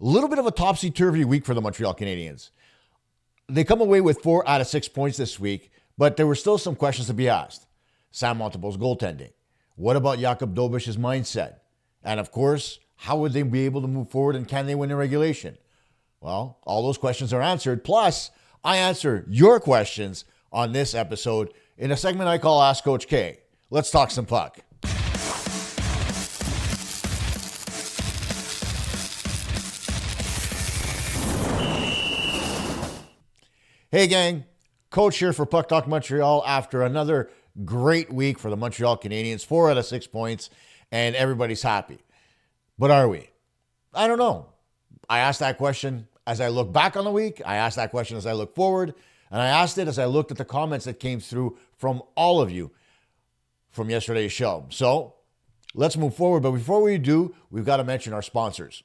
A little bit of a topsy-turvy week for the Montreal Canadiens. They come away with 4 out of 6 points this week, but there were still some questions to be asked. Sam Montembeault's goaltending. What about Jakub Dobeš's mindset? And of course, how would they be able to move forward, and can they win in regulation? Well, all those questions are answered. Plus, I answer your questions on this episode in a segment I call Ask Coach K. Let's talk some puck. Hey gang, Coach here for PuckTalk Montreal after another great week for the Montreal Canadiens, 4 out of 6 points, and everybody's happy. But are we? I don't know. I asked that question as I look back on the week. I asked that question as I look forward. And I asked it as I looked at the comments that came through from all of you from yesterday's show. So let's move forward. But before we do, we've got to mention our sponsors.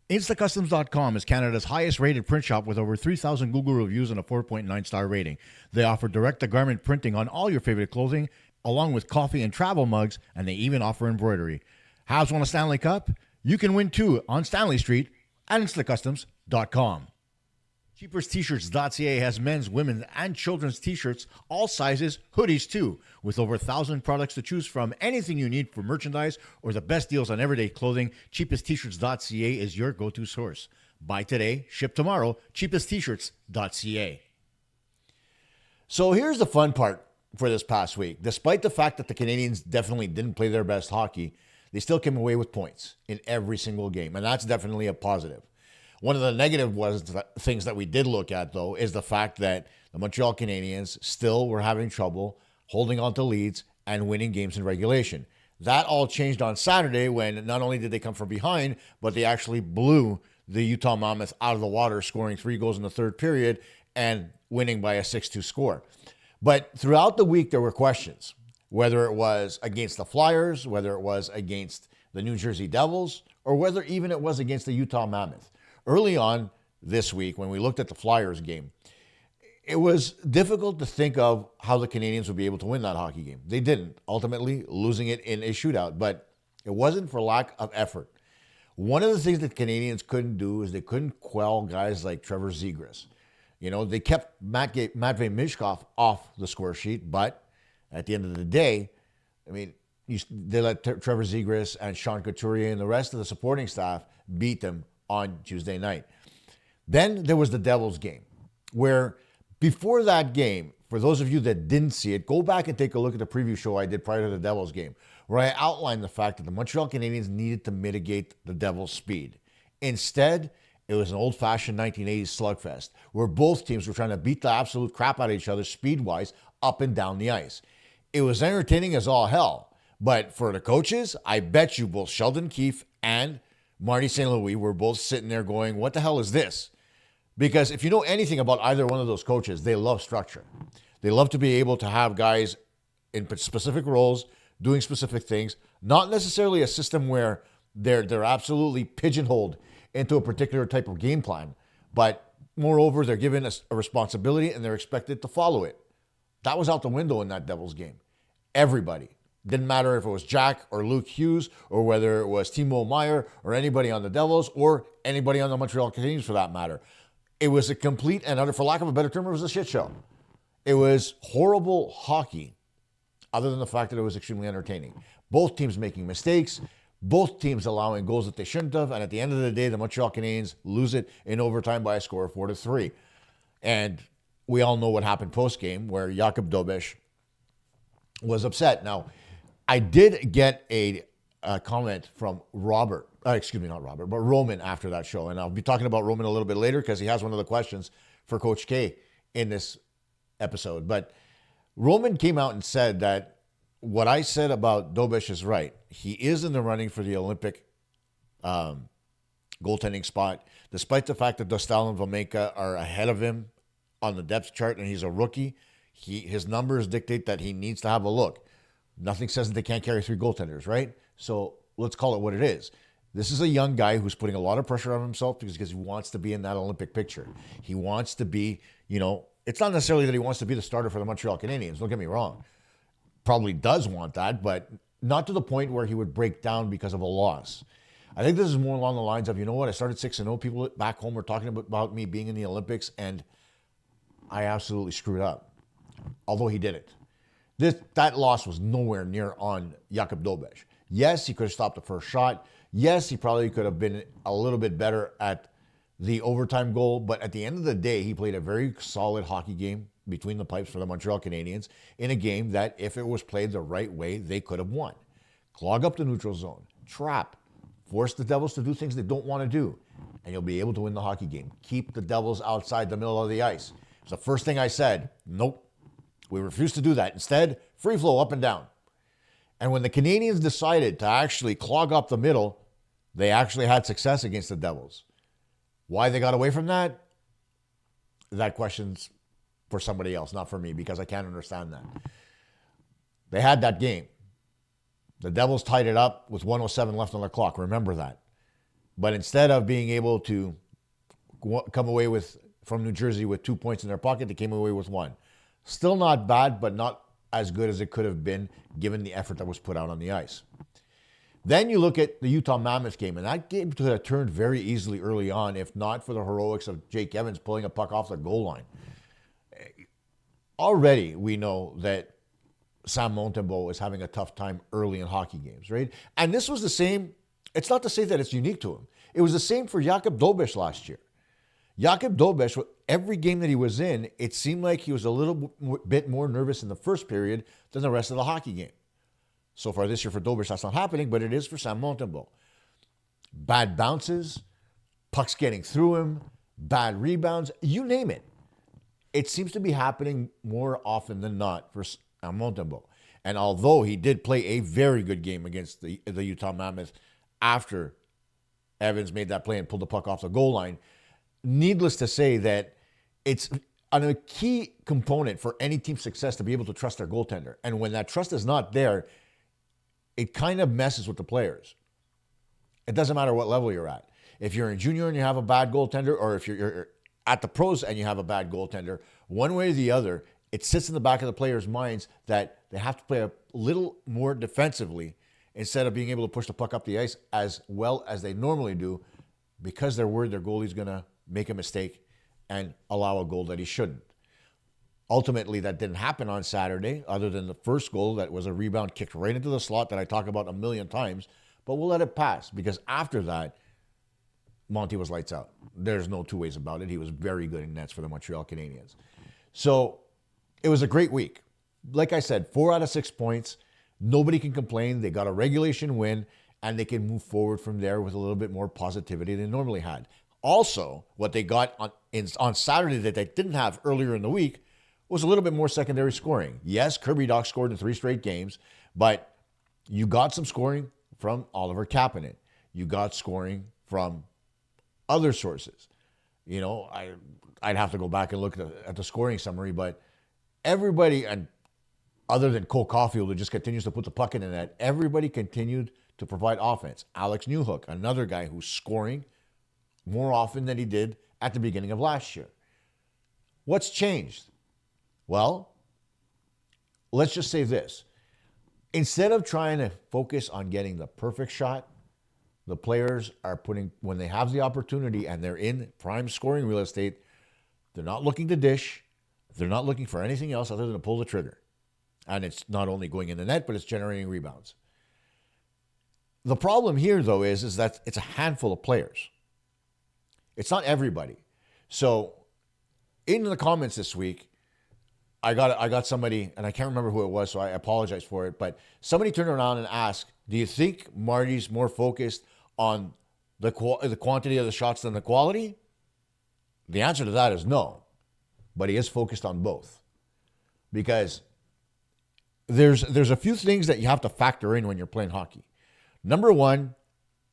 InstaCustoms.com is Canada's highest rated print shop with over 3,000 Google reviews and a 4.9 star rating. They offer direct-to-garment printing on all your favorite clothing, along with coffee and travel mugs, and they even offer embroidery. Habs won a Stanley Cup? You can win too on Stanley Street at InstaCustoms.com. CheapersT-shirts.ca has men's, women's, and children's t-shirts, all sizes, hoodies too, with over 1,000 products to choose from. Anything you need for merchandise or the best deals on everyday clothing, CheapestT-shirts.ca is your go-to source. Buy today, ship tomorrow, CheapestT-shirts.ca. So here's the fun part for this past week. Despite the fact that the Canadiens definitely didn't play their best hockey, they still came away with points in every single game, and that's definitely a positive. One of the negative things that we did look at, though, is the fact that the Montreal Canadiens still were having trouble holding on to leads and winning games in regulation. That all changed on Saturday when not only did they come from behind, but they actually blew the Utah Mammoth out of the water, scoring 3 goals in the third period and winning by a 6-2 score. But throughout the week, there were questions, whether it was against the Flyers, whether it was against the New Jersey Devils, or whether even it was against the Utah Mammoth. Early on this week, when we looked at the Flyers game, it was difficult to think of how the Canadiens would be able to win that hockey game. They didn't, ultimately losing it in a shootout, but it wasn't for lack of effort. One of the things that the Canadiens couldn't do is they couldn't quell guys like Trevor Zegras. You know, they kept Matvei Michkov off the score sheet, but at the end of the day, I mean, they let Trevor Zegras and Sean Couturier and the rest of the supporting staff beat them on Tuesday night. Then there was the Devils game, where before that game, for those of you that didn't see it, go back and take a look at the preview show I did prior to the Devils game, where I outlined the fact that the Montreal Canadiens needed to mitigate the Devils' speed. Instead, it was an old-fashioned 1980s slugfest, where both teams were trying to beat the absolute crap out of each other speed-wise up and down the ice. It was entertaining as all hell, but for the coaches, I bet you both Sheldon Keefe and Marty St. Louis were both sitting there going, what the hell is this? Because if you know anything about either one of those coaches, they love structure. They love to be able to have guys in specific roles doing specific things, not necessarily a system where they're absolutely pigeonholed into a particular type of game plan, but moreover, they're given a responsibility and they're expected to follow it. That was out the window in that Devils game. Everybody. Didn't matter if it was Jack or Luke Hughes or whether it was Timo Meier or anybody on the Devils or anybody on the Montreal Canadiens for that matter. It was a complete and utter, for lack of a better term, it was a shit show. It was horrible hockey, other than the fact that it was extremely entertaining. Both teams making mistakes, both teams allowing goals that they shouldn't have, and at the end of the day, the Montreal Canadiens lose it in overtime by a score of 4-3. And we all know what happened post-game, where Jakub Dobeš was upset. Now, I did get a comment from Roman after that show. And I'll be talking about Roman a little bit later because he has one of the questions for Coach K in this episode. But Roman came out and said that what I said about Dobeš is right. He is in the running for the Olympic goaltending spot, despite the fact that Dostal and Vamenka are ahead of him on the depth chart and he's a rookie. His numbers dictate that he needs to have a look. Nothing says that they can't carry 3 goaltenders, right? So let's call it what it is. This is a young guy who's putting a lot of pressure on himself because he wants to be in that Olympic picture. He wants to be, it's not necessarily that he wants to be the starter for the Montreal Canadiens. Don't get me wrong. Probably does want that, but not to the point where he would break down because of a loss. I think this is more along the lines of, you know what, I started 6-0. People back home were talking about me being in the Olympics, and I absolutely screwed up. Although he did it. That loss was nowhere near on Jakub Dobeš. Yes, he could have stopped the first shot. Yes, he probably could have been a little bit better at the overtime goal. But at the end of the day, he played a very solid hockey game between the pipes for the Montreal Canadiens in a game that, if it was played the right way, they could have won. Clog up the neutral zone. Trap. Force the Devils to do things they don't want to do. And you'll be able to win the hockey game. Keep the Devils outside the middle of the ice. It's the first thing I said. Nope. We refuse to do that. Instead, free flow up and down. And when the Canadiens decided to actually clog up the middle, they actually had success against the Devils. Why they got away from that? That question's for somebody else, not for me, because I can't understand that. They had that game. The Devils tied it up with 1:07 left on the clock. Remember that. But instead of being able to come away from New Jersey with 2 points in their pocket, they came away with 1. Still not bad, but not as good as it could have been given the effort that was put out on the ice. Then you look at the Utah Mammoth game, and that game could have turned very easily early on if not for the heroics of Jake Evans pulling a puck off the goal line. Already we know that Sam Montembeault is having a tough time early in hockey games, right? And this was the same. It's not to say that it's unique to him. It was the same for Jakub Dobeš last year. Jakub Dobeš, every game that he was in, it seemed like he was a little bit more nervous in the first period than the rest of the hockey game. So far this year for Dobeš, that's not happening, but it is for Sam Montembeault. Bad bounces, pucks getting through him, bad rebounds, you name it. It seems to be happening more often than not for Sam Montembeault. And although he did play a very good game against the Utah Mammoth after Evans made that play and pulled the puck off the goal line, needless to say that it's a key component for any team's success to be able to trust their goaltender. And when that trust is not there, it kind of messes with the players. It doesn't matter what level you're at. If you're in junior and you have a bad goaltender, or if you're at the pros and you have a bad goaltender, one way or the other, it sits in the back of the players' minds that they have to play a little more defensively instead of being able to push the puck up the ice as well as they normally do, because they're worried their goalie's going to make a mistake and allow a goal that he shouldn't. Ultimately, that didn't happen on Saturday, other than the first goal that was a rebound kicked right into the slot that I talk about a million times, but we'll let it pass, because after that, Monty was lights out. There's no two ways about it. He was very good in nets for the Montreal Canadiens. So it was a great week. Like I said, 4 out of 6 points. Nobody can complain. They got a regulation win, and they can move forward from there with a little bit more positivity than they normally had. Also, what they got on Saturday that they didn't have earlier in the week was a little bit more secondary scoring. Yes, Kirby Dach scored in 3 straight games, but you got some scoring from Oliver Kapanen. You got scoring from other sources. You know, I'd have to go back and look at the scoring summary, but everybody, and other than Cole Caufield, who just continues to put the puck in the net, everybody continued to provide offense. Alex Newhook, another guy who's scoring more often than he did at the beginning of last year. What's changed? Well, let's just say this. Instead of trying to focus on getting the perfect shot, the players are when they have the opportunity and they're in prime scoring real estate, they're not looking to dish. They're not looking for anything else other than to pull the trigger. And it's not only going in the net, but it's generating rebounds. The problem here, though, is that it's a handful of players. It's not everybody. So in the comments this week, I got somebody, and I can't remember who it was, so I apologize for it, but somebody turned around and asked, do you think Marty's more focused on the quantity of the shots than the quality? The answer to that is no, but he is focused on both. Because there's a few things that you have to factor in when you're playing hockey. Number one,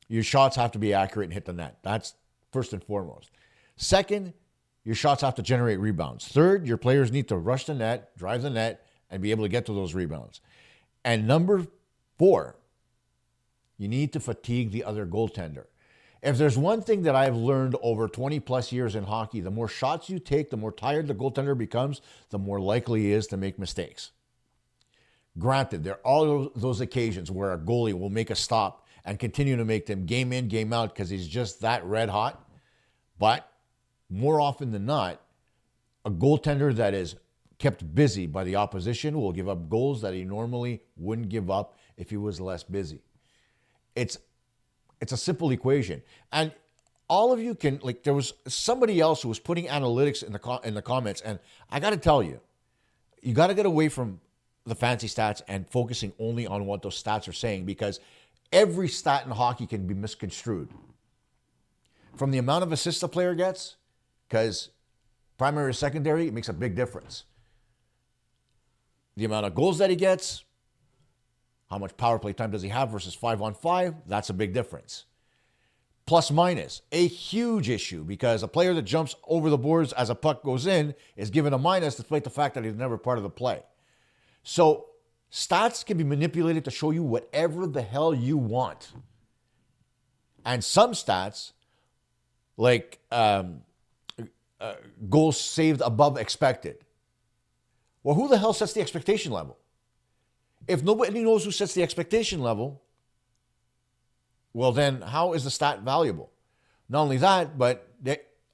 your shots have to be accurate and hit the net. That's first and foremost. Second, your shots have to generate rebounds. Third, your players need to rush the net, drive the net, and be able to get to those rebounds. And number 4, you need to fatigue the other goaltender. If there's one thing that I've learned over 20 plus years in hockey, the more shots you take, the more tired the goaltender becomes, the more likely he is to make mistakes. Granted, there are all those occasions where a goalie will make a stop and continue to make them game in, game out because he's just that red hot. But more often than not, a goaltender that is kept busy by the opposition will give up goals that he normally wouldn't give up if he was less busy. It's a simple equation. And all of you can, like, there was somebody else who was putting analytics in the comments, and I got to tell you, you got to get away from the fancy stats and focusing only on what those stats are saying, because every stat in hockey can be misconstrued. From the amount of assists a player gets, because primary or secondary, it makes a big difference. The amount of goals that he gets, how much power play time does he have versus 5-on-5, that's a big difference. Plus minus, a huge issue, because a player that jumps over the boards as a puck goes in is given a minus despite the fact that he's never part of the play. So stats can be manipulated to show you whatever the hell you want. And some stats, like goals saved above expected. Well, who the hell sets the expectation level? If nobody knows who sets the expectation level, well, then how is the stat valuable? Not only that, but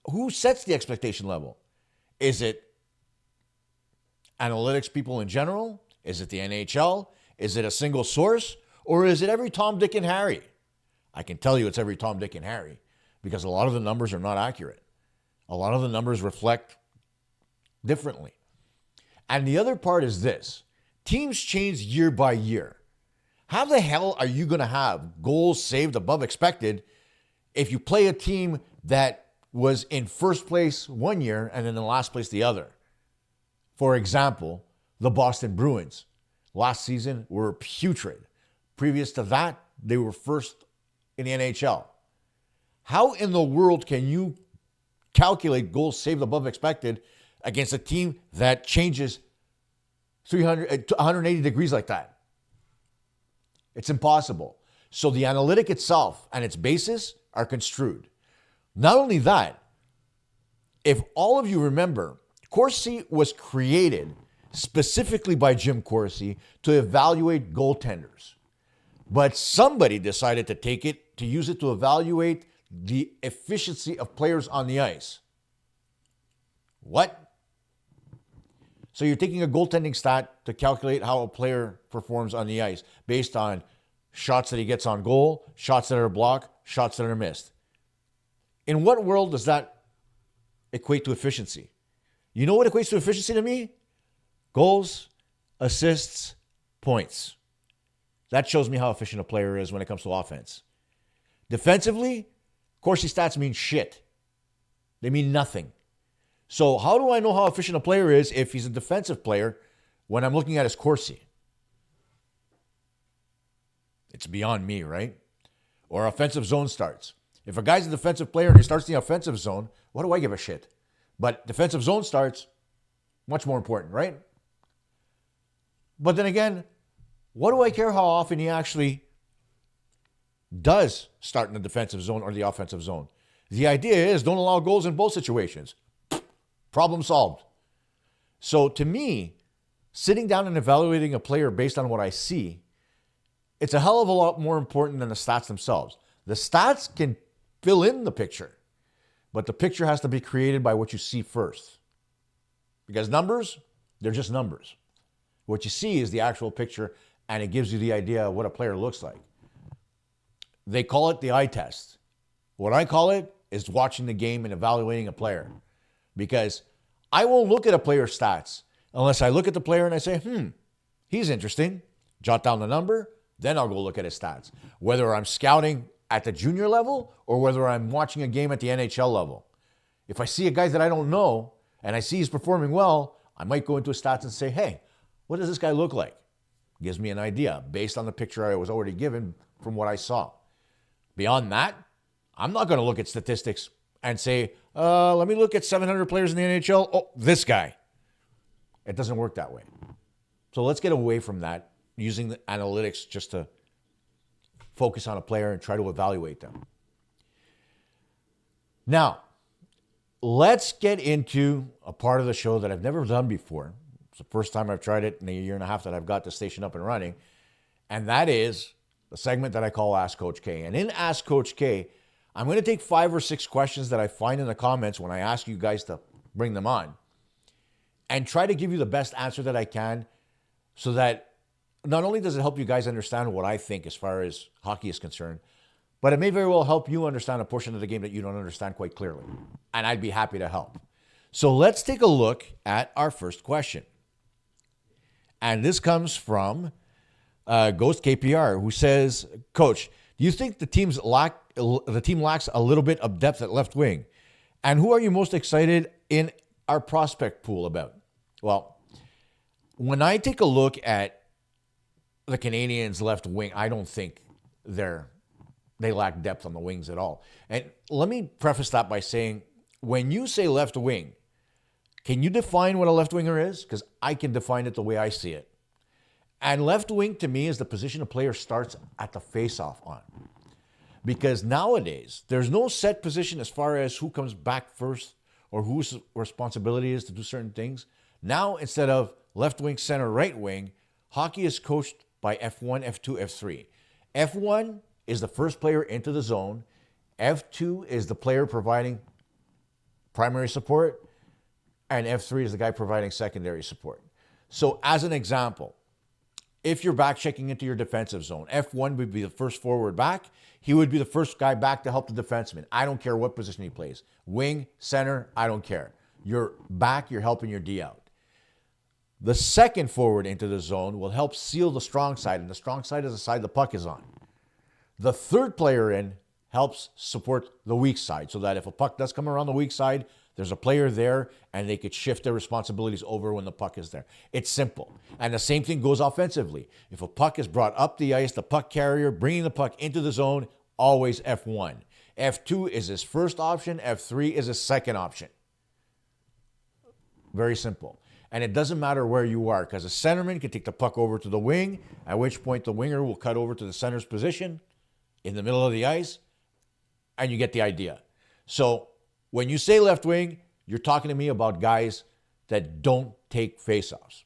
who sets the expectation level? Is it analytics people in general? Is it the NHL? Is it a single source? Or is it every Tom, Dick, and Harry? I can tell you it's every Tom, Dick, and Harry, because a lot of the numbers are not accurate. A lot of the numbers reflect differently. And the other part is this. Teams change year by year. How the hell are you going to have goals saved above expected if you play a team that was in first place one year and then in last place the other? For example, the Boston Bruins last season were putrid. Previous to that, they were first in the NHL. How in the world can you calculate goals saved above expected against a team that changes 180 degrees like that? It's impossible. So the analytic itself and its basis are construed. Not only that, if all of you remember, Corsi was created specifically by Jim Corsi to evaluate goaltenders. But somebody decided to take it, to use it to evaluate the efficiency of players on the ice. What? So you're taking a goaltending stat to calculate how a player performs on the ice based on shots that he gets on goal, shots that are blocked, shots that are missed. In what world does that equate to efficiency? You know what equates to efficiency to me? Goals, assists, points. That shows me how efficient a player is when it comes to offense. Defensively, Corsi stats mean shit. They mean nothing. So how do I know how efficient a player is if he's a defensive player when I'm looking at his Corsi? It's beyond me, right? Or offensive zone starts. If a guy's a defensive player and he starts in the offensive zone, what do I give a shit? But defensive zone starts, much more important, right? But then again, what do I care how often he actually does start in the defensive zone or the offensive zone? The idea is don't allow goals in both situations. Problem solved. So to me, sitting down and evaluating a player based on what I see, it's a hell of a lot more important than the stats themselves. The stats can fill in the picture, but the picture has to be created by what you see first. Because numbers, they're just numbers. What you see is the actual picture, and it gives you the idea of what a player looks like. They call it the eye test. What I call it is watching the game and evaluating a player. Because I won't look at a player's stats unless I look at the player and I say, he's interesting. Jot down the number, then I'll go look at his stats. Whether I'm scouting at the junior level or whether I'm watching a game at the NHL level. If I see a guy that I don't know and I see he's performing well, I might go into his stats and say, hey, what does this guy look like? Gives me an idea based on the picture I was already given from what I saw. Beyond that, I'm not going to look at statistics and say, let me look at 700 players in the NHL. Oh, this guy. It doesn't work that way. So let's get away from that, using the analytics just to focus on a player and try to evaluate them. Now, let's get into a part of the show that I've never done before. It's the first time I've tried it in a year and a half that I've got the station up and running. And that is the segment that I call Ask Coach K. And in Ask Coach K, I'm going to take 5 or 6 questions that I find in the comments when I ask you guys to bring them on and try to give you the best answer that I can so that not only does it help you guys understand what I think as far as hockey is concerned, but it may very well help you understand a portion of the game that you don't understand quite clearly. And I'd be happy to help. So let's take a look at our first question. And this comes from Ghost KPR, who says, Coach, do you think the team lacks a little bit of depth at left wing? And who are you most excited in our prospect pool about? Well, when I take a look at the Canadiens' left wing, I don't think they lack depth on the wings at all. And let me preface that by saying, when you say left wing, can you define what a left winger is? Because I can define it the way I see it. And left wing to me is the position a player starts at the face-off on. Because nowadays, there's no set position as far as who comes back first or whose responsibility is to do certain things. Now, instead of left wing, center, right wing, hockey is coached by F1, F2, F3. F1 is the first player into the zone. F2 is the player providing primary support. And F3 is the guy providing secondary support. So as an example, if you're back checking into your defensive zone, F1 would be the first forward back. He would be the first guy back to help the defenseman. I don't care what position he plays. Wing, center, I don't care. You're back, you're helping your D out. The second forward into the zone will help seal the strong side, and the strong side is the side the puck is on. The third player in helps support the weak side, so that if a puck does come around the weak side, there's a player there, and they could shift their responsibilities over when the puck is there. It's simple. And the same thing goes offensively. If a puck is brought up the ice, the puck carrier bringing the puck into the zone, always F1. F2 is his first option. F3 is his second option. Very simple. And it doesn't matter where you are, because a centerman can take the puck over to the wing, at which point the winger will cut over to the center's position in the middle of the ice, and you get the idea. So when you say left wing, you're talking to me about guys that don't take faceoffs.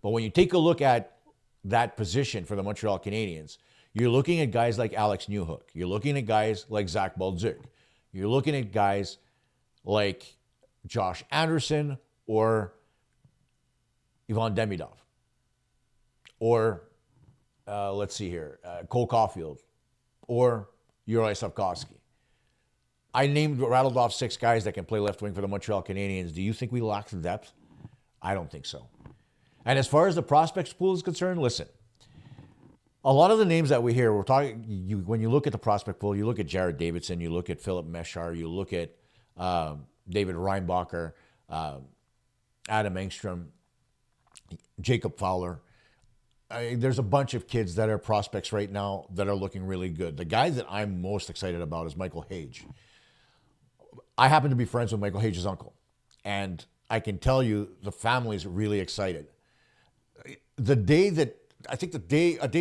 But when you take a look at that position for the Montreal Canadiens, you're looking at guys like Alex Newhook. You're looking at guys like Zach Baldzuk. You're looking at guys like Josh Anderson or Ivan Demidov. Or, let's see here, Cole Caufield or Juraj Slavkovsky. I rattled off 6 guys that can play left wing for the Montreal Canadiens. Do you think we lack the depth? I don't think so. And as far as the prospects pool is concerned, listen, a lot of the names that we hear, when you look at the prospect pool, you look at Jared Davidson, you look at Philip Meshar, you look at David Reinbacher, Adam Engstrom, Jacob Fowler. There's a bunch of kids that are prospects right now that are looking really good. The guy that I'm most excited about is Michael Hage. I happen to be friends with Michael Hage's uncle, and I can tell you the family's really excited. A day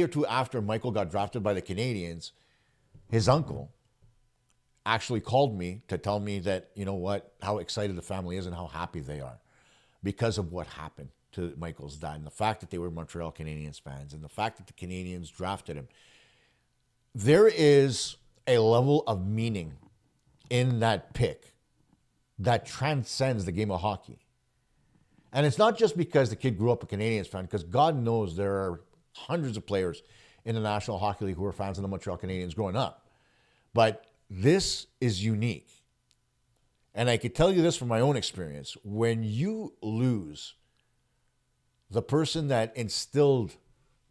or two after Michael got drafted by the Canadiens, his uncle actually called me to tell me that, you know what, how excited the family is and how happy they are because of what happened to Michael's dad, and the fact that they were Montreal Canadiens fans, and the fact that the Canadiens drafted him. There is a level of meaning in that pick that transcends the game of hockey. And it's not just because the kid grew up a Canadiens fan, because God knows there are hundreds of players in the National Hockey League who are fans of the Montreal Canadiens growing up. But this is unique. And I could tell you this from my own experience. When you lose the person that instilled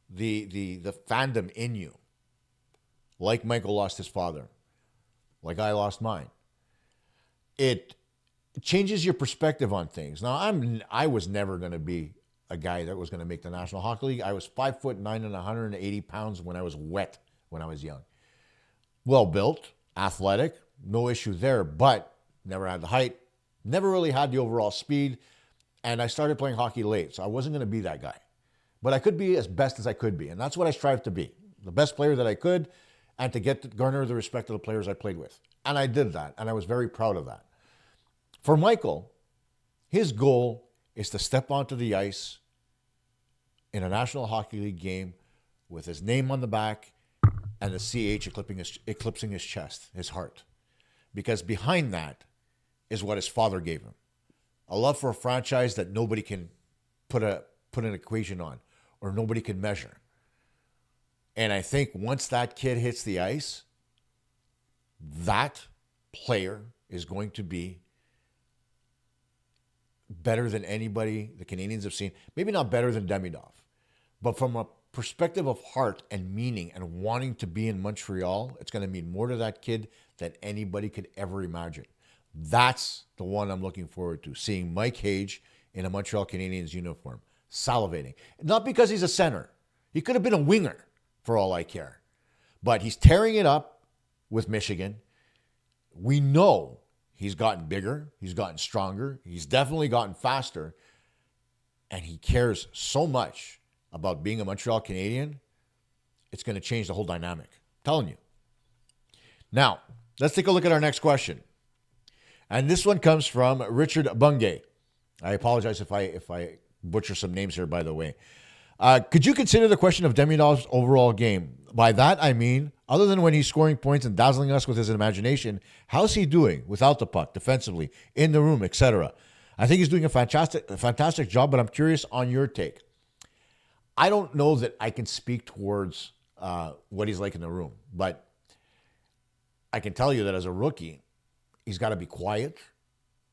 the fandom in you, like Michael lost his father, like I lost mine, it changes your perspective on things. Now, I was never going to be a guy that was going to make the National Hockey League. I was 5'9" and 180 pounds when I was wet, when I was young. Well built, athletic, no issue there, but never had the height, never really had the overall speed, and I started playing hockey late, so I wasn't going to be that guy. But I could be as best as I could be, and that's what I strive to be, the best player that I could, and to garner the respect of the players I played with. And I did that, and I was very proud of that. For Michael, his goal is to step onto the ice in a National Hockey League game with his name on the back and the CH eclipsing his chest, his heart. Because behind that is what his father gave him. A love for a franchise that nobody can put an equation on or nobody can measure. And I think once that kid hits the ice, that player is going to be better than anybody the Canadians have seen. Maybe not better than Demidov, but from a perspective of heart and meaning and wanting to be in Montreal, it's going to mean more to that kid than anybody could ever imagine. That's the one I'm looking forward to, seeing Mike Hage in a Montreal Canadiens uniform, salivating. Not because he's a center. He could have been a winger, for all I care. But he's tearing it up with Michigan. We know he's gotten bigger. He's gotten stronger. He's definitely gotten faster. And he cares so much about being a Montreal Canadian, it's going to change the whole dynamic. I'm telling you. Now, let's take a look at our next question. And this one comes from Richard Bungay. I apologize if I butcher some names here, by the way. Could you consider the question of Demidov's overall game? By that, I mean, other than when he's scoring points and dazzling us with his imagination, how's he doing without the puck, defensively, in the room, etc.? I think he's doing a fantastic job, but I'm curious on your take. I don't know that I can speak towards what he's like in the room, but I can tell you that as a rookie, he's got to be quiet,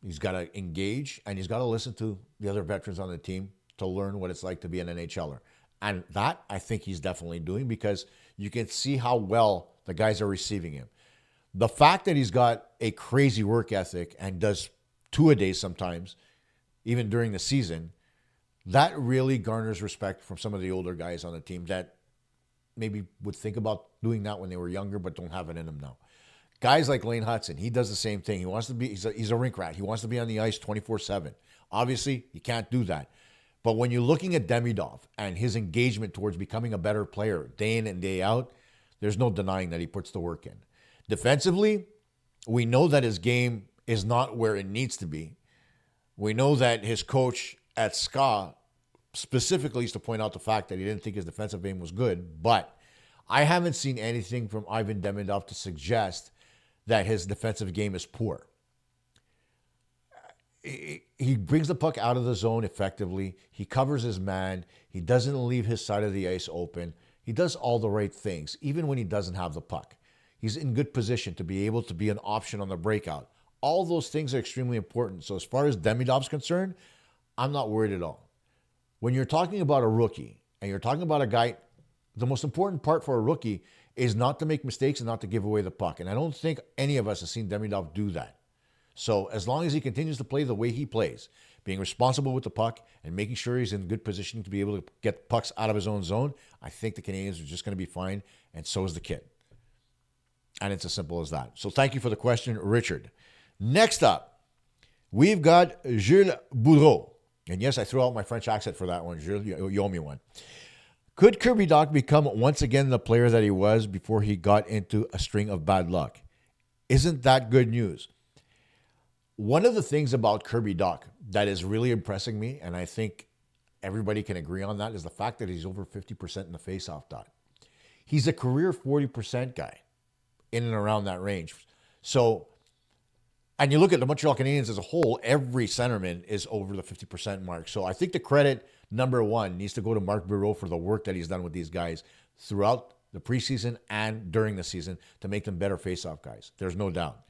he's got to engage, and he's got to listen to the other veterans on the team to learn what it's like to be an NHLer. And that I think he's definitely doing because you can see how well the guys are receiving him. The fact that he's got a crazy work ethic and does 2 a day sometimes, even during the season, that really garners respect from some of the older guys on the team that maybe would think about doing that when they were younger but don't have it in them now. Guys like Lane Hudson, he does the same thing. He wants to be, he's a rink rat. He wants to be on the ice 24/7. Obviously, you can't do that. But when you're looking at Demidov and his engagement towards becoming a better player day in and day out, there's no denying that he puts the work in. Defensively, we know that his game is not where it needs to be. We know that his coach at SKA specifically used to point out the fact that he didn't think his defensive game was good, but I haven't seen anything from Ivan Demidov to suggest that his defensive game is poor. He brings the puck out of the zone effectively. He covers his man. He doesn't leave his side of the ice open. He does all the right things, even when he doesn't have the puck. He's in good position to be able to be an option on the breakout. All those things are extremely important. So as far as Demidov's concerned, I'm not worried at all. When you're talking about a rookie and you're talking about a guy, the most important part for a rookie is not to make mistakes and not to give away the puck. And I don't think any of us have seen Demidov do that. So as long as he continues to play the way he plays, being responsible with the puck and making sure he's in good position to be able to get pucks out of his own zone, I think the Canadians are just going to be fine, and so is the kid. And it's as simple as that. So thank you for the question, Richard. Next up, we've got Jules Boudreau. And yes, I threw out my French accent for that one. Jules, you owe me one. Could Kirby Dach become once again the player that he was before he got into a string of bad luck? Isn't that good news? One of the things about Kirby Dach that is really impressing me, and I think everybody can agree on that, is the fact that he's over 50% in the faceoff dot. He's a career 40% guy in and around that range. So, and you look at the Montreal Canadiens as a whole, every centerman is over the 50% mark. So I think the credit, number one, needs to go to Marc Bureau for the work that he's done with these guys throughout the preseason and during the season to make them better faceoff guys. There's no doubt.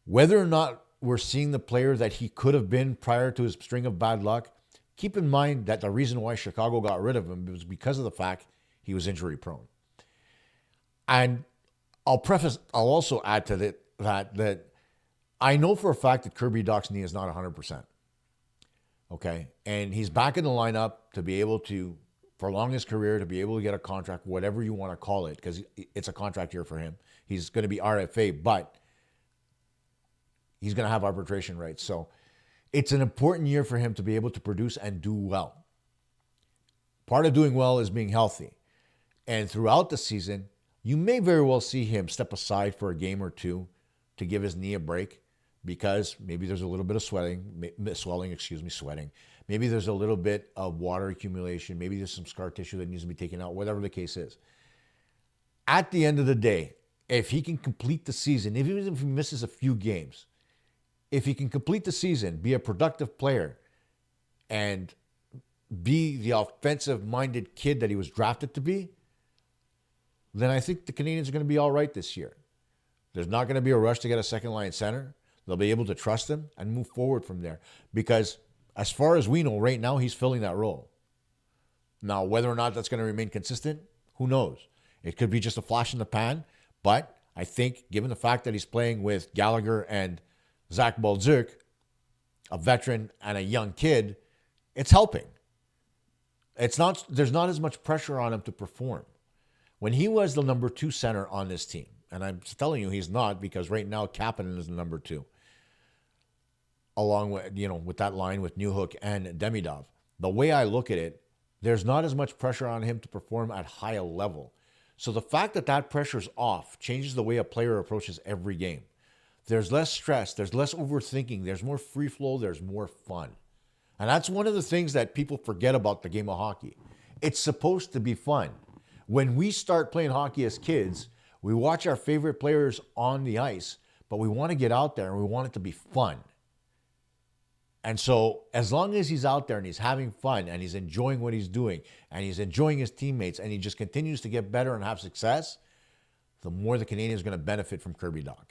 Whether or not we're seeing the player that he could have been prior to his string of bad luck, keep in mind that the reason why Chicago got rid of him was because of the fact he was injury prone. And I'll also add to that I know for a fact that Kirby Dach's knee is not 100%. Okay? And he's back in the lineup to be able to prolong his career, to be able to get a contract, whatever you want to call it, because it's a contract year for him. He's going to be RFA, but he's going to have arbitration rights. So it's an important year for him to be able to produce and do well. Part of doing well is being healthy. And throughout the season, you may very well see him step aside for a game or two to give his knee a break. because maybe there's a little bit of sweating. Maybe there's a little bit of water accumulation. Maybe there's some scar tissue that needs to be taken out, whatever the case is. At the end of the day, if he can complete the season, even if he misses a few games, if he can complete the season, be a productive player, and be the offensive-minded kid that he was drafted to be, then I think the Canadiens are going to be all right this year. There's not going to be a rush to get a second-line center. They'll be able to trust him and move forward from there. Because as far as we know, right now, he's filling that role. Now, whether or not that's going to remain consistent, who knows? It could be just a flash in the pan. But I think, given the fact that he's playing with Gallagher and Zach Bolduc, a veteran and a young kid, it's helping. There's not as much pressure on him to perform. When he was the number 2 center on this team, and I'm telling you he's not, because right now Kapanen is the number 2, along with, with that line with Newhook and Demidov. The way I look at it, there's not as much pressure on him to perform at high a level. So the fact that pressure's off changes the way a player approaches every game. There's less stress, there's less overthinking, there's more free flow, there's more fun. And that's one of the things that people forget about the game of hockey. It's supposed to be fun. When we start playing hockey as kids, we watch our favorite players on the ice, but we want to get out there and we want it to be fun. And so as long as he's out there and he's having fun and he's enjoying what he's doing and he's enjoying his teammates and he just continues to get better and have success, the more the Canadiens are going to benefit from Kirby Dach.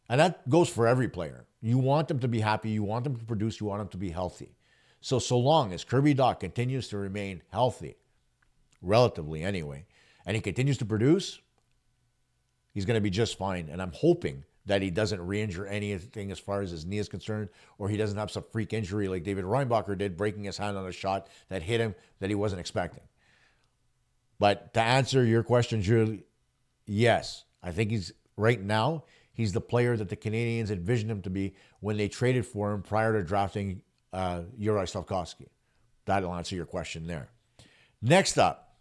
And that goes for every player. You want them to be happy. You want them to produce. You want them to be healthy. So long as Kirby Dach continues to remain healthy, relatively anyway, and he continues to produce, he's going to be just fine. And I'm hoping that he doesn't re-injure anything as far as his knee is concerned, or he doesn't have some freak injury like David Reinbacher did, breaking his hand on a shot that hit him that he wasn't expecting. But to answer your question, Julie, yes, I think right now, he's the player that the Canadiens envisioned him to be when they traded for him prior to drafting Juraj Slafkovsky. That'll answer your question there. Next up,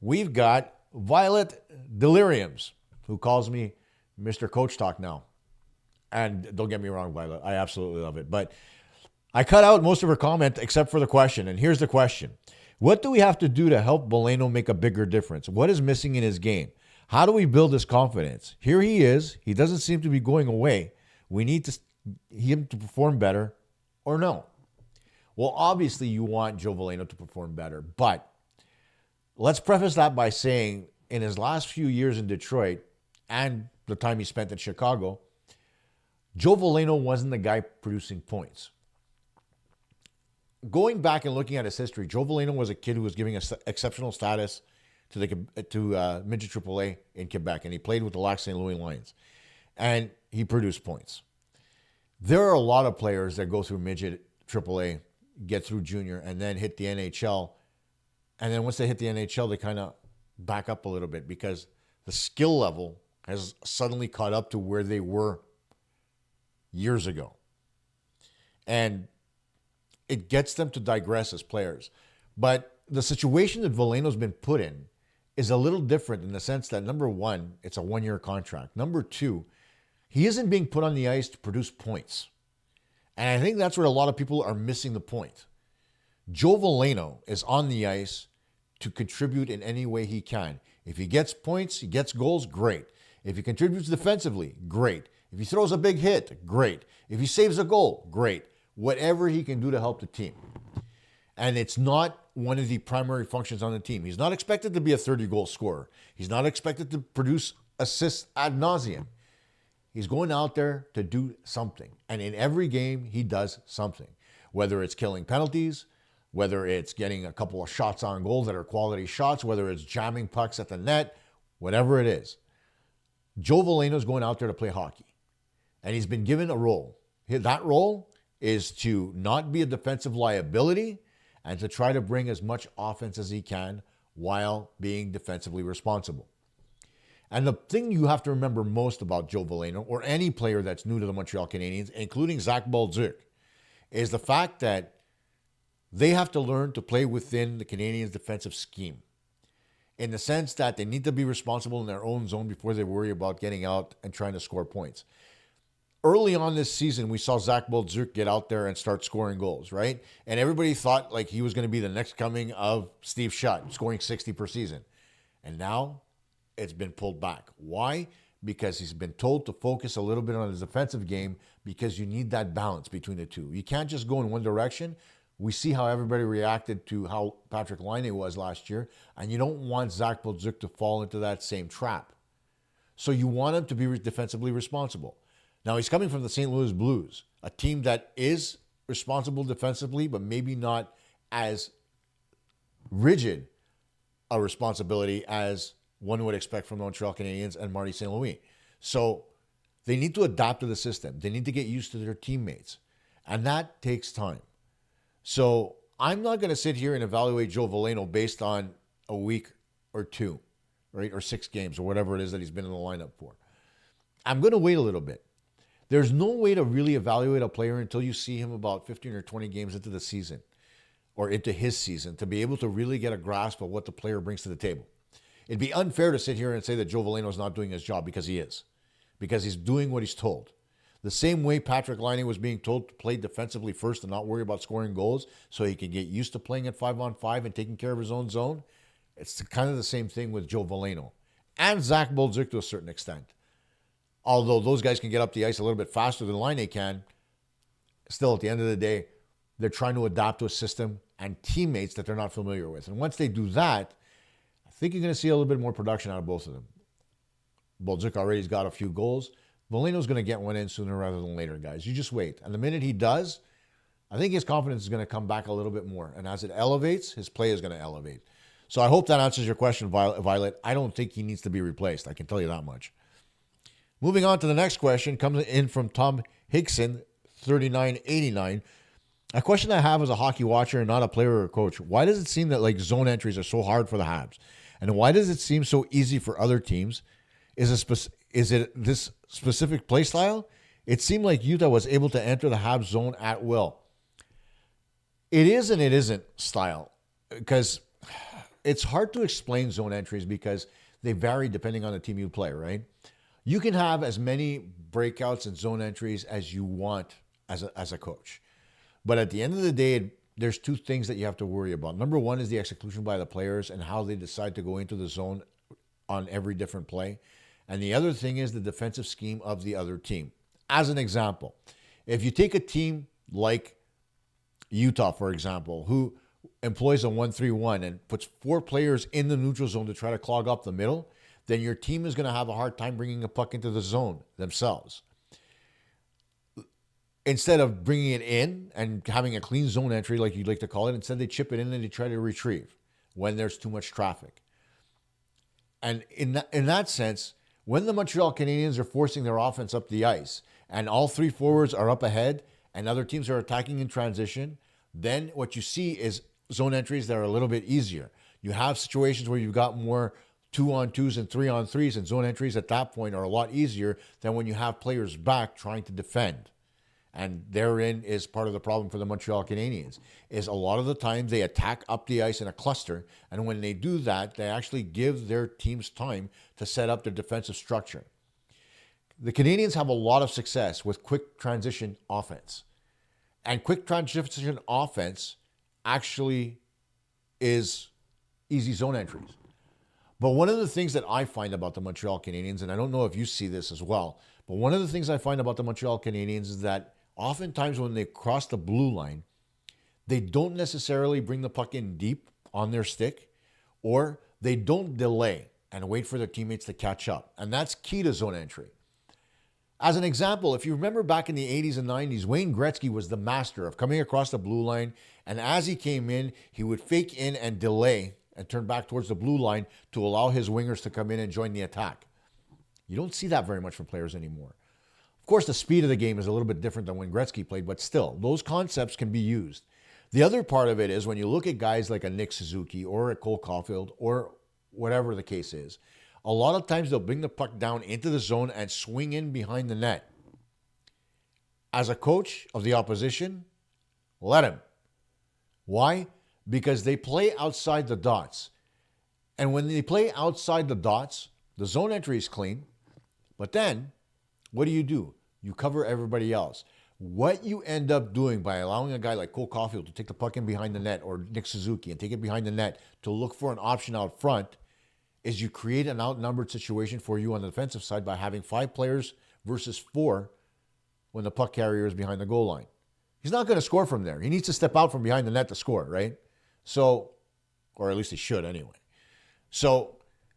we've got Violet Deliriums, who calls me Mr. Coach Talk now. And don't get me wrong, Violet, I absolutely love it. But I cut out most of her comment except for the question. And here's the question. What do we have to do to help Veleno make a bigger difference? What is missing in his game? How do we build his confidence? Here he is. He doesn't seem to be going away. We need him to perform better, or no? Well, obviously you want Joe Veleno to perform better. But let's preface that by saying in his last few years in Detroit and the time he spent in Chicago, Joe Veleno wasn't the guy producing points. Going back and looking at his history, Joe Veleno was a kid who was giving exceptional status to midget AAA in Quebec, and he played with the Lac St. Louis Lions, and he produced points. There are a lot of players that go through midget AAA, get through junior, and then hit the NHL, and then once they hit the NHL, they kind of back up a little bit because the skill level has suddenly caught up to where they were years ago. And it gets them to digress as players. But the situation that Veleno's been put in is a little different in the sense that, number one, it's a one-year contract. Number two, he isn't being put on the ice to produce points. And I think that's where a lot of people are missing the point. Joe Veleno is on the ice to contribute in any way he can. If he gets points, he gets goals, great. If he contributes defensively, great. If he throws a big hit, great. If he saves a goal, great. Whatever he can do to help the team. And it's not one of the primary functions on the team. He's not expected to be a 30-goal scorer. He's not expected to produce assists ad nauseum. He's going out there to do something. And in every game, he does something. Whether it's killing penalties, whether it's getting a couple of shots on goal that are quality shots, whether it's jamming pucks at the net, whatever it is. Joe Veleno's going out there to play hockey. And he's been given a role. That role is to not be a defensive liability and to try to bring as much offense as he can while being defensively responsible. And the thing you have to remember most about Joe Veleno, or any player that's new to the Montreal Canadiens, including Zach Bolduc, is the fact that they have to learn to play within the Canadiens' defensive scheme, in the sense that they need to be responsible in their own zone before they worry about getting out and trying to score points. early on this season, we saw Zach Boldzuk get out there and start scoring goals, right? And everybody thought like he was going to be the next coming of Steve Shutt, scoring 60 per season. And now it's been pulled back. Why? Because he's been told to focus a little bit on his defensive game because you need that balance between the two. You can't just go in one direction. We see how everybody reacted to how Patrik Laine was last year, and you don't want Zach Boldzuk to fall into that same trap. So you want him to be defensively responsible. Now, he's coming from the St. Louis Blues, a team that is responsible defensively, but maybe not as rigid a responsibility as one would expect from the Montreal Canadiens and Marty St. Louis. So they need to adapt to the system. They need to get used to their teammates. And that takes time. So I'm not going to sit here and evaluate Joe Veleno based on a week or two, right? Or 6 games or whatever it is that he's been in the lineup for. I'm going to wait a little bit. There's no way to really evaluate a player until you see him about 15 or 20 games into the season or into his season to be able to really get a grasp of what the player brings to the table. It'd be unfair to sit here and say that Joe Veleno is not doing his job because he is. Because he's doing what he's told. The same way Patrik Laine was being told to play defensively first and not worry about scoring goals so he can get used to playing at 5-on-5 and taking care of his own zone. It's kind of the same thing with Joe Veleno. And Zach Boldzuk to a certain extent. Although those guys can get up the ice a little bit faster than Laine can, still at the end of the day, they're trying to adapt to a system and teammates that they're not familiar with. And once they do that, I think you're going to see a little bit more production out of both of them. Boldzuk already's got a few goals. Veleno's going to get one in sooner rather than later, guys. You just wait. And the minute he does, I think his confidence is going to come back a little bit more. And as it elevates, his play is going to elevate. So I hope that answers your question, Violet. I don't think he needs to be replaced. I can tell you that much. Moving on to the next question, comes in from Tom Hickson, 3989. A question I have as a hockey watcher and not a player or a coach. Why does it seem that like zone entries are so hard for the Habs? And why does it seem so easy for other teams? Is it this specific play style? It seemed like Utah was able to enter the Habs zone at will. It is and it isn't style, because it's hard to explain zone entries because they vary depending on the team you play, right? You can have as many breakouts and zone entries as you want as a coach. But at the end of the day, there's 2 things that you have to worry about. Number 1 is the execution by the players and how they decide to go into the zone on every different play. And the other thing is the defensive scheme of the other team. As an example, if you take a team like Utah, for example, who employs a 1-3-1 and puts 4 players in the neutral zone to try to clog up the middle, then your team is going to have a hard time bringing a puck into the zone themselves. Instead of bringing it in and having a clean zone entry, like you'd like to call it, instead they chip it in and they try to retrieve when there's too much traffic. And in that sense, when the Montreal Canadiens are forcing their offense up the ice and all 3 forwards are up ahead and other teams are attacking in transition, then what you see is zone entries that are a little bit easier. You have situations where you've got more 2-on-2s and 3-on-3s, and zone entries at that point are a lot easier than when you have players back trying to defend. And therein is part of the problem for the Montreal Canadiens, is a lot of the times they attack up the ice in a cluster, and when they do that, they actually give their teams time to set up their defensive structure. The Canadiens have a lot of success with quick transition offense. And quick transition offense actually is easy zone entries. But one of the things that I find about the Montreal Canadiens, and I don't know if you see this as well, but one of the things I find about the Montreal Canadiens is that oftentimes when they cross the blue line, they don't necessarily bring the puck in deep on their stick, or they don't delay and wait for their teammates to catch up. And that's key to zone entry. As an example, if you remember back in the 80s and 90s, Wayne Gretzky was the master of coming across the blue line, and as he came in, he would fake in and delay and turn back towards the blue line to allow his wingers to come in and join the attack. You don't see that very much from players anymore. Of course, the speed of the game is a little bit different than when Gretzky played, but still, those concepts can be used. The other part of it is when you look at guys like a Nick Suzuki or a Cole Caufield or whatever the case is, a lot of times they'll bring the puck down into the zone and swing in behind the net. As a coach of the opposition, let him. Why? Because they play outside the dots. And when they play outside the dots, the zone entry is clean. But then, what do? You cover everybody else. What you end up doing by allowing a guy like Cole Caufield to take the puck in behind the net, or Nick Suzuki and take it behind the net to look for an option out front, is you create an outnumbered situation for you on the defensive side by having 5 players versus 4 when the puck carrier is behind the goal line. He's not going to score from there. He needs to step out from behind the net to score, right? So, or at least he should anyway. So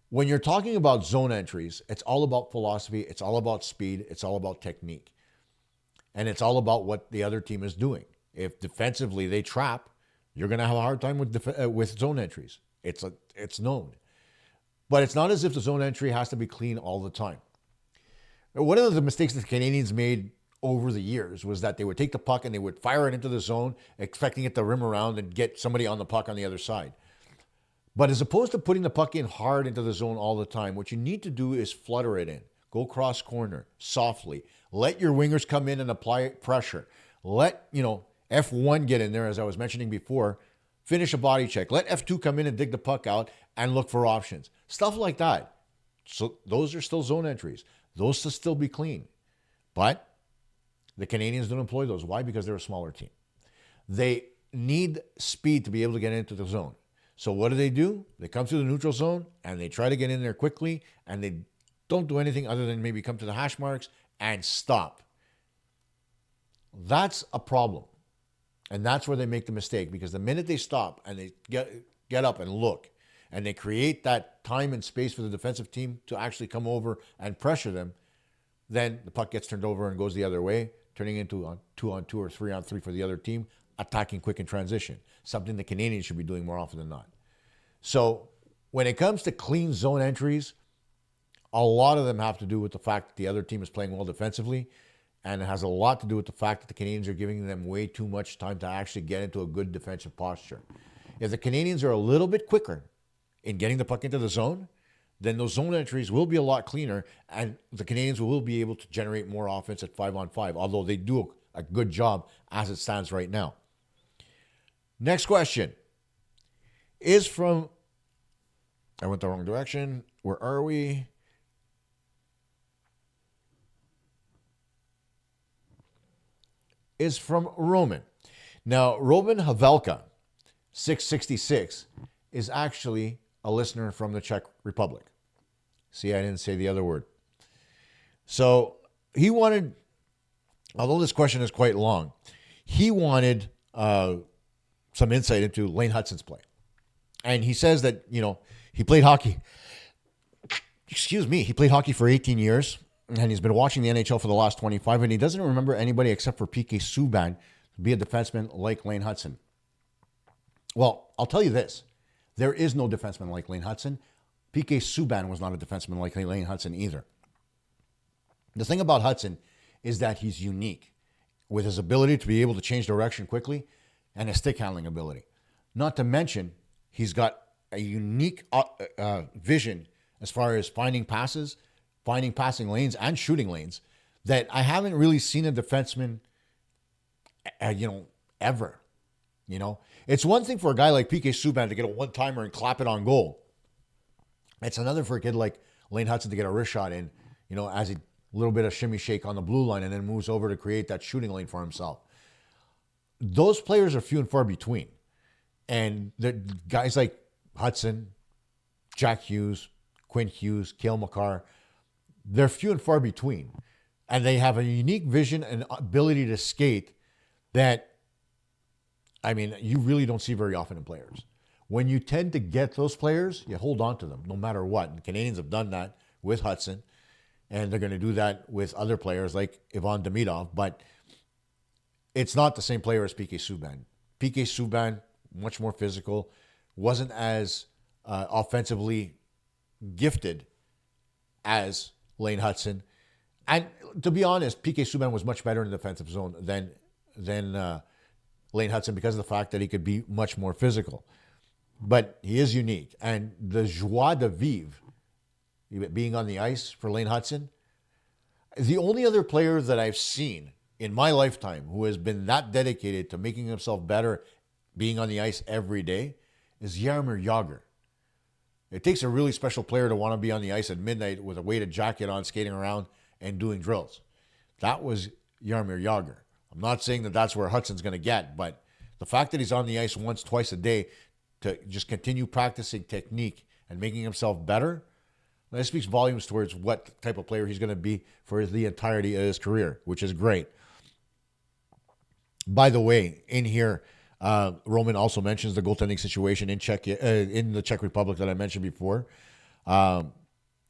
when you're talking about zone entries, it's all about philosophy. It's all about speed. It's all about technique. And it's all about what the other team is doing. If defensively they trap, you're going to have a hard time with zone entries. It's known. But it's not as if the zone entry has to be clean all the time. One of the mistakes that the Canadiens made over the years was that they would take the puck and they would fire it into the zone, expecting it to rim around and get somebody on the puck on the other side. But as opposed to putting the puck in hard into the zone all the time, what you need to do is flutter it in. Go cross corner, softly. Let your wingers come in and apply pressure. Let, F1 get in there, as I was mentioning before. Finish a body check. Let F2 come in and dig the puck out and look for options. Stuff like that. So those are still zone entries. Those should still be clean. But the Canadiens don't employ those. Why? Because they're a smaller team. They need speed to be able to get into the zone. So what do? They come to the neutral zone and they try to get in there quickly, and they don't do anything other than maybe come to the hash marks and stop. That's a problem. And that's where they make the mistake, because the minute they stop and they get up and look, and they create that time and space for the defensive team to actually come over and pressure them, then the puck gets turned over and goes the other way, turning into a 2-on-2 or 3-on-3 for the other team, attacking quick in transition, something the Canadiens should be doing more often than not. So when it comes to clean zone entries, a lot of them have to do with the fact that the other team is playing well defensively, and it has a lot to do with the fact that the Canadiens are giving them way too much time to actually get into a good defensive posture. If the Canadiens are a little bit quicker in getting the puck into the zone, then those zone entries will be a lot cleaner, and the Canadiens will be able to generate more offense at 5-on-5, although they do a good job as it stands right now. Next question is from, I went the wrong direction. Where are we? Is from Roman. Now, Roman Havelka, 666, is actually a listener from the Czech Republic. See, I didn't say the other word. So he wanted, although this question is quite long, he wanted some insight into Lane Hutson's play. And he says that, he played hockey. He played hockey for 18 years, and he's been watching the NHL for the last 25, and he doesn't remember anybody except for PK Subban to be a defenseman like Lane Hutson. Well, I'll tell you this. There is no defenseman like Lane Hutson. PK Subban was not a defenseman like Lane Hutson either. The thing about Hutson is that he's unique with his ability to be able to change direction quickly and his stick handling ability. Not to mention, he's got a unique vision as far as finding passes, finding passing lanes, and shooting lanes that I haven't really seen a defenseman, ever. It's one thing for a guy like PK Subban to get a one-timer and clap it on goal. It's another for a kid like Lane Hutson to get a wrist shot in, as a little bit of shimmy shake on the blue line and then moves over to create that shooting lane for himself. Those players are few and far between. And the guys like Hutson, Jack Hughes, Quinn Hughes, Cale Makar, they're few and far between. And they have a unique vision and ability to skate that, you really don't see very often in players. When you tend to get those players, you hold on to them no matter what. And the Canadiens have done that with Hutson, and they're going to do that with other players like Ivan Demidov, but it's not the same player as PK Subban. PK Subban, much more physical, wasn't as offensively gifted as Lane Hutson. And to be honest, PK Subban was much better in the defensive zone than Lane Hutson because of the fact that he could be much more physical. But he is unique. And the joie de vivre, being on the ice for Lane Hutson, the only other player that I've seen in my lifetime who has been that dedicated to making himself better being on the ice every day is Jaromir Jagr. It takes a really special player to want to be on the ice at midnight with a weighted jacket on, skating around and doing drills. that was Jaromir Jagr. I'm not saying that that's where Hudson's going to get, but the fact that he's on the ice once, twice a day to just continue practicing technique and making himself better, that speaks volumes towards what type of player he's going to be for the entirety of his career, which is great. By the way, in here, Roman also mentions the goaltending situation in the Czech Republic that I mentioned before.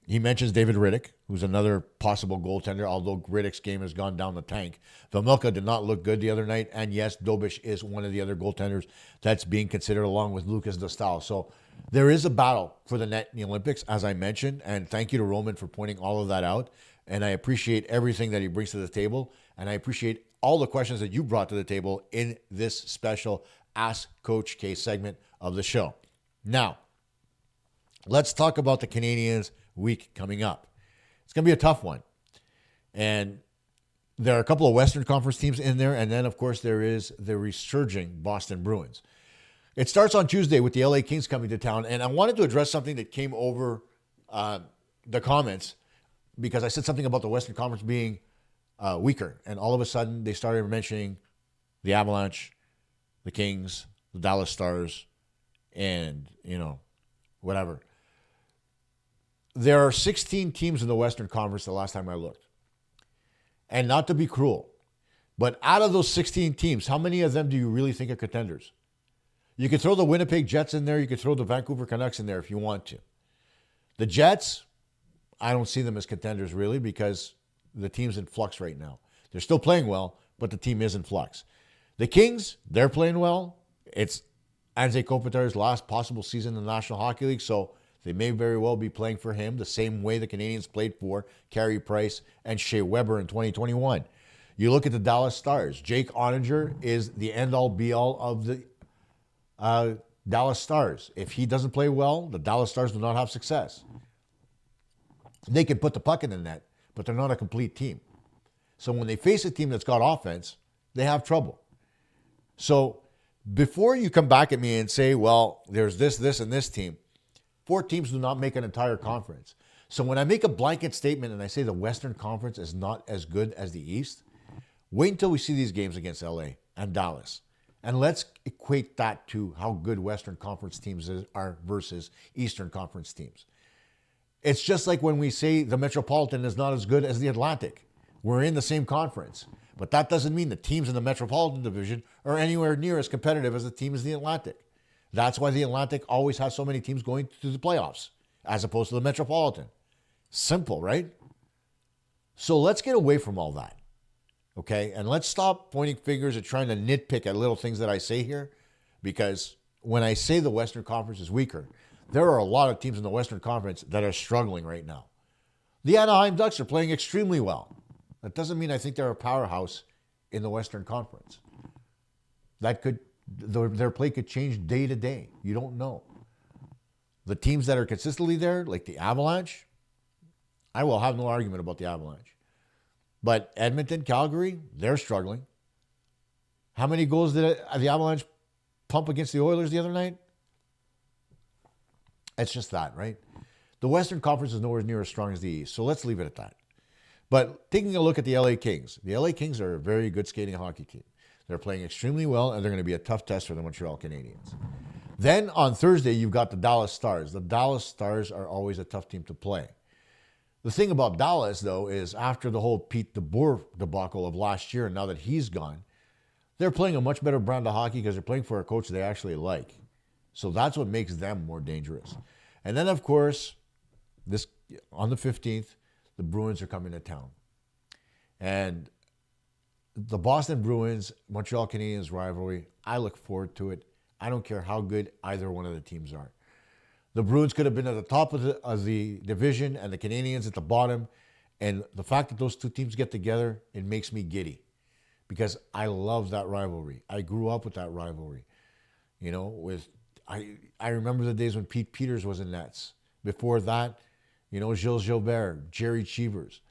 He mentions David Rittich, who's another possible goaltender, although Rittich's game has gone down the tank. Vamilka did not look good the other night, and yes, Dobish is one of the other goaltenders that's being considered along with Lucas Dostal. So there is a battle for the net in the Olympics, as I mentioned, and thank you to Roman for pointing all of that out. And I appreciate everything that he brings to the table, and I appreciate all the questions that you brought to the table in this special Ask Coach K segment of the show. Now, let's talk about the Canadiens week coming up. It's going to be a tough one. And there are a couple of Western Conference teams in there, and then, of course, there is the resurging Boston Bruins. It starts on Tuesday with the LA Kings coming to town, and I wanted to address something that came over the comments because I said something about the Western Conference being weaker, and all of a sudden they started mentioning the Avalanche, the Kings, the Dallas Stars, and, whatever. There are 16 teams in the Western Conference the last time I looked. And not to be cruel, but out of those 16 teams, how many of them do you really think are contenders? You could throw the Winnipeg Jets in there. You could throw the Vancouver Canucks in there if you want to. The Jets, I don't see them as contenders really because the team's in flux right now. They're still playing well, but the team is in flux. The Kings, they're playing well. It's Anze Kopitar's last possible season in the National Hockey League, so they may very well be playing for him the same way the Canadiens played for Carey Price and Shea Weber in 2021. You look at the Dallas Stars. Jake Ottinger is the end-all, be-all of the Dallas Stars. If he doesn't play well, the Dallas Stars do not have success. They can put the puck in the net, but they're not a complete team. So when they face a team that's got offense, they have trouble. So before you come back at me and say, well, there's this, and this team, 4 teams do not make an entire conference. So when I make a blanket statement and I say the Western Conference is not as good as the East, wait until we see these games against LA and Dallas. And let's equate that to how good Western Conference teams are versus Eastern Conference teams. It's just like when we say the Metropolitan is not as good as the Atlantic. We're in the same conference. But that doesn't mean the teams in the Metropolitan Division are anywhere near as competitive as the teams in the Atlantic. That's why the Atlantic always has so many teams going to the playoffs as opposed to the Metropolitan. Simple, right? So let's get away from all that, okay? And let's stop pointing fingers and trying to nitpick at little things that I say here, because when I say the Western Conference is weaker, there are a lot of teams in the Western Conference that are struggling right now. The Anaheim Ducks are playing extremely well. That doesn't mean I think they're a powerhouse in the Western Conference. Their play could change day to day. You don't know. The teams that are consistently there, like the Avalanche, I will have no argument about the Avalanche. But Edmonton, Calgary, they're struggling. How many goals did the Avalanche pump against the Oilers the other night? It's just that, right? The Western Conference is nowhere near as strong as the East, so let's leave it at that. But taking a look at the LA Kings are a very good skating hockey team. They're playing extremely well, and they're going to be a tough test for the Montreal Canadiens. Then on Thursday, you've got the Dallas Stars. The Dallas Stars are always a tough team to play. The thing about Dallas, though, is after the whole Pete DeBoer debacle of last year, and now that he's gone, they're playing a much better brand of hockey because they're playing for a coach they actually like. So that's what makes them more dangerous. And then, of course, on the 15th, the Bruins are coming to town. And the Boston Bruins, Montreal Canadiens rivalry, I look forward to it. I don't care how good either one of the teams are. The Bruins could have been at the top of the division and the Canadiens at the bottom. And the fact that those two teams get together, it makes me giddy because I love that rivalry. I grew up with that rivalry. I remember the days when Pete Peters was in nets. Before that, Gilles Gilbert, Jerry Cheevers.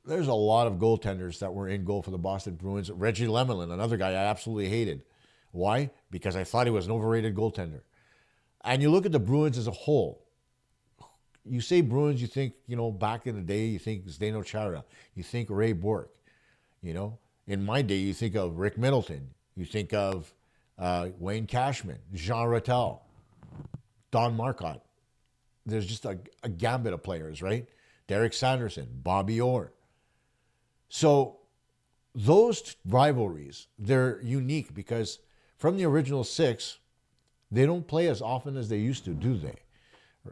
There's a lot of goaltenders that were in goal for the Boston Bruins. Reggie Lemelin, another guy I absolutely hated. Why? Because I thought he was an overrated goaltender. And you look at the Bruins as a whole. you say Bruins, you think, back in the day, you think Zdeno Chara, you think Ray Bourque, In my day, you think of Rick Middleton, you think of Wayne Cashman, Jean Rattel, Don Marcotte. There's just a gambit of players, right? Derek Sanderson, Bobby Orr. So those rivalries, they're unique because from the original six, they don't play as often as they used to, do they?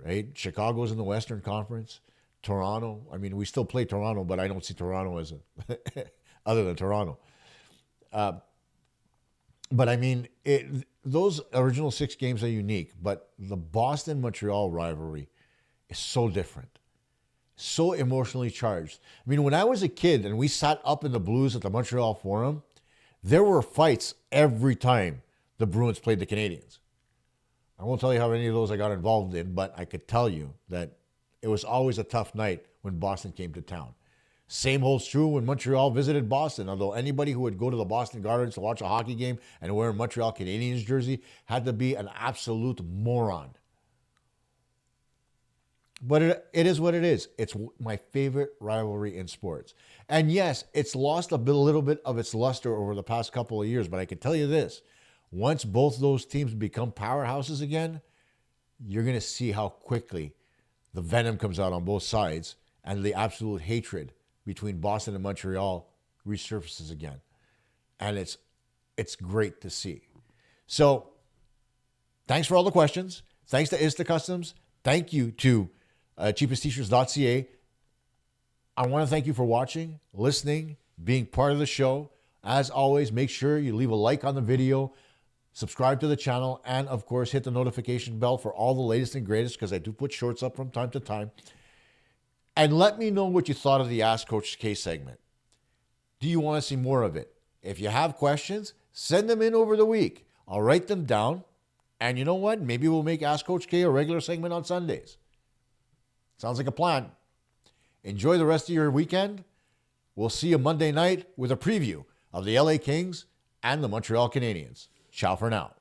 Right? Chicago's in the Western Conference. Toronto, we still play Toronto, but I don't see Toronto as other than Toronto. Those original six games are unique, but the Boston-Montreal rivalry is so different, so emotionally charged. When I was a kid and we sat up in the Blues at the Montreal Forum, there were fights every time the Bruins played the Canadiens. I won't tell you how many of those I got involved in, but I could tell you that it was always a tough night when Boston came to town. Same holds true when Montreal visited Boston, although anybody who would go to the Boston Gardens to watch a hockey game and wear a Montreal Canadiens jersey had to be an absolute moron. But it is what it is. It's my favorite rivalry in sports. And yes, it's lost a little bit of its luster over the past couple of years, but I can tell you this. Once both those teams become powerhouses again, you're going to see how quickly the venom comes out on both sides and the absolute hatred between Boston and Montreal resurfaces again. And it's great to see. So thanks for all the questions. Thanks to Ista Customs. Thank you to cheapestt-shirts.ca. I want to thank you for watching, listening, being part of the show. As always, make sure you leave a like on the video, subscribe to the channel, and of course, hit the notification bell for all the latest and greatest because I do put shorts up from time to time. And let me know what you thought of the Ask Coach K segment. Do you want to see more of it? If you have questions, send them in over the week. I'll write them down. And you know what? Maybe we'll make Ask Coach K a regular segment on Sundays. Sounds like a plan. Enjoy the rest of your weekend. We'll see you Monday night with a preview of the LA Kings and the Montreal Canadiens. Ciao for now.